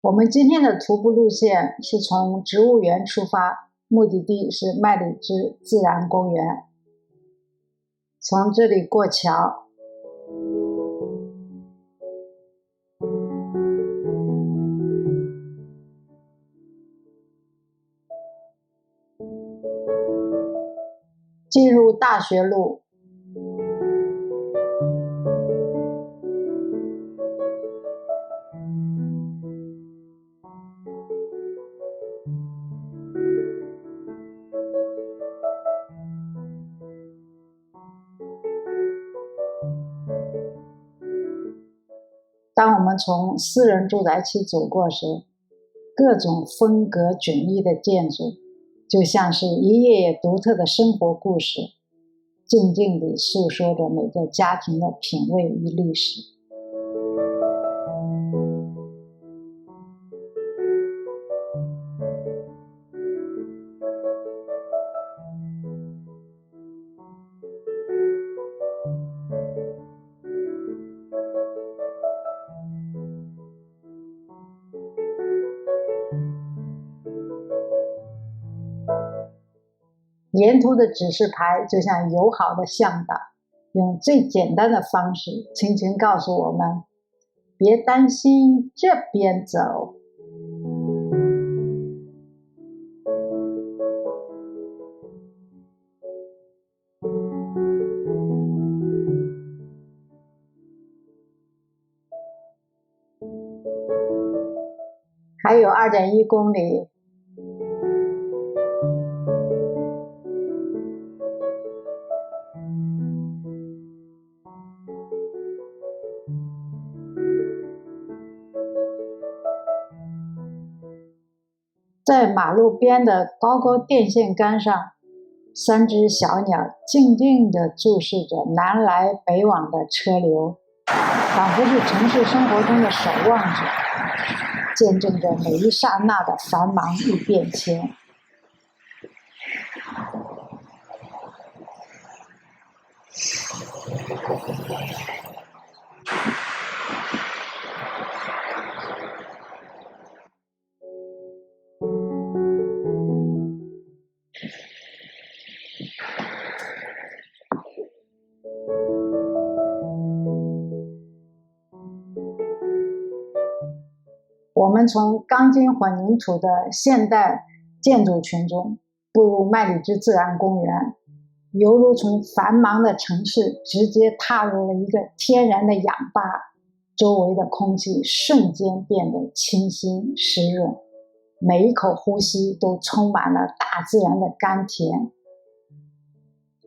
我们今天的徒步路线是从植物园出发，目的地是麦里兹自然公园。从这里过桥，进入大学路。当我们从私人住宅区走过时，各种风格迥异的建筑就像是一页页独特的生活故事，静静地诉说着每个家庭的品味与历史。沿途的指示牌就像友好的向导，用最简单的方式轻轻告诉我们，别担心，这边走。还有2.1公里。在马路边的高高电线杆上，3只小鸟静静地注视着南来北往的车流，仿佛是城市生活中的守望者，见证着每一刹那的繁忙与变迁。我们从钢筋混凝土的现代建筑群中步入麦里兹自然公园，犹如从繁忙的城市直接踏入了一个天然的氧吧，周围的空气瞬间变得清新湿润，每一口呼吸都充满了大自然的甘甜。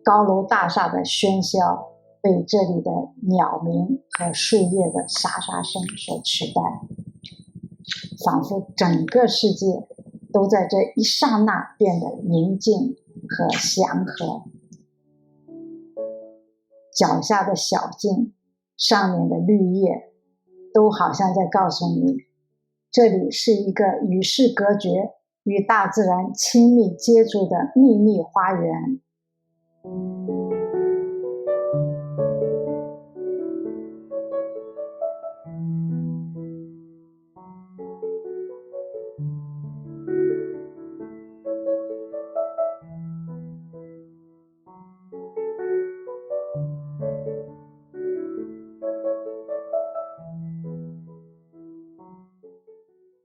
高楼大厦的喧嚣被这里的鸟鸣和树叶的沙沙声所取代，仿佛整个世界都在这一刹那变得宁静和祥和。脚下的小径，上面的绿叶，都好像在告诉你，这里是一个与世隔绝、与大自然亲密接触的秘密花园。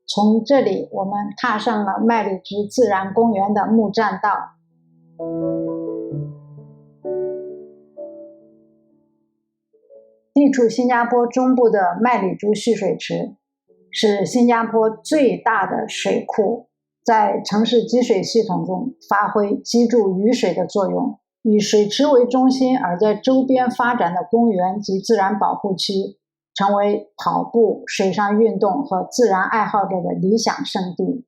从这里，我们踏上了麦里兹自然公园的木栈道。地处新加坡中部的麦里珠蓄水池是新加坡最大的水库，在城市集水系统中发挥积住雨水的作用。以水池为中心而在周边发展的公园及自然保护区，成为跑步、水上运动和自然爱好者的理想胜地。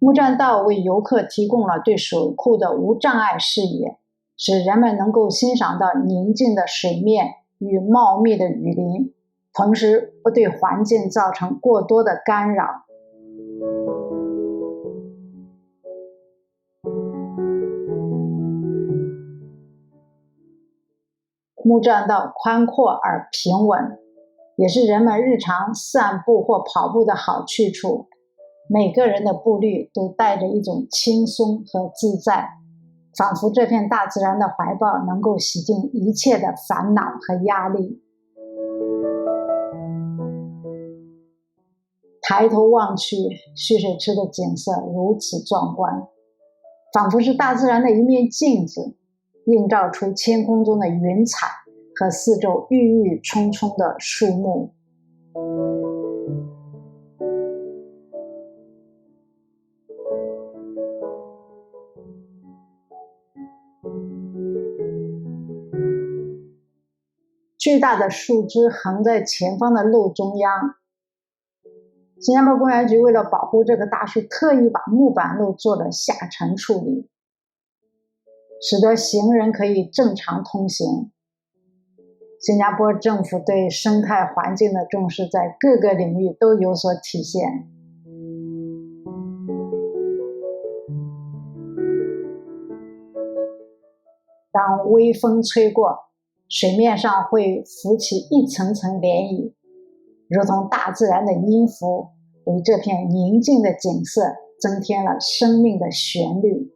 木木栈道为游客提供了对水库的无障碍视野，使人们能够欣赏到宁静的水面与茂密的雨林，同时不对环境造成过多的干扰。木栈道宽阔而平稳，也是人们日常散步或跑步的好去处。每个人的步履都带着一种轻松和自在，仿佛这片大自然的怀抱能够洗净一切的烦恼和压力。抬头望去，蓄水池的景色如此壮观，仿佛是大自然的一面镜子，映照出天空中的云彩和四周郁郁葱葱的树木。巨大的树枝横在前方的路中央，新加坡公园局为了保护这个大树，特意把木板路做了下沉处理，使得行人可以正常通行。新加坡政府对生态环境的重视在各个领域都有所体现。当微风吹过，水面上会浮起一层层涟漪，如同大自然的音符，为这片宁静的景色增添了生命的旋律。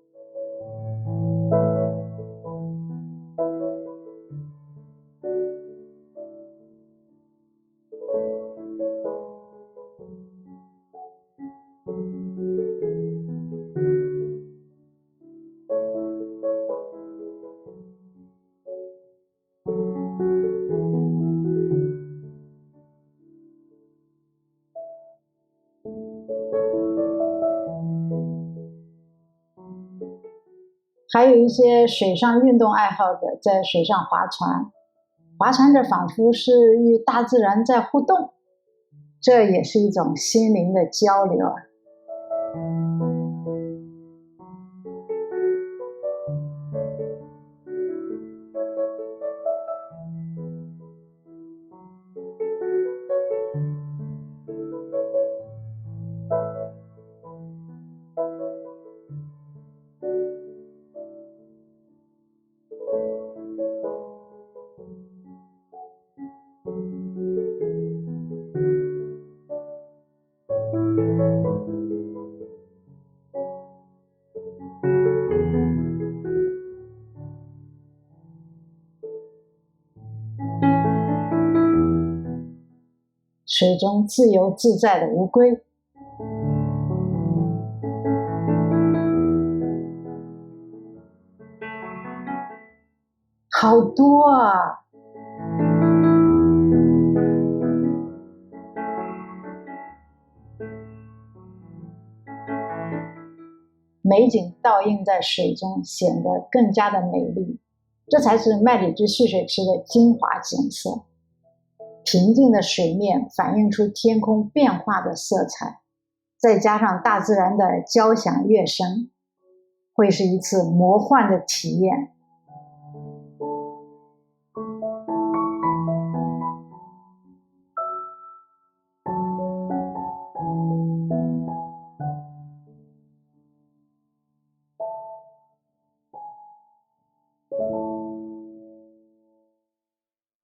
还有一些水上运动爱好者在水上划船，划船者仿佛是与大自然在互动，这也是一种心灵的交流。水中自由自在的乌龟，好多啊！美景倒映在水中，显得更加的美丽。这才是麦里芝蓄水池的精华景色。平静的水面反映出天空变化的色彩，再加上大自然的交响乐声，会是一次魔幻的体验。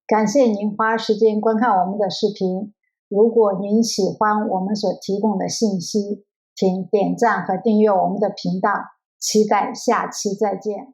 感谢您花时间观看我们的视频。如果您喜欢我们所提供的信息，请点赞和订阅我们的频道。期待下期再见。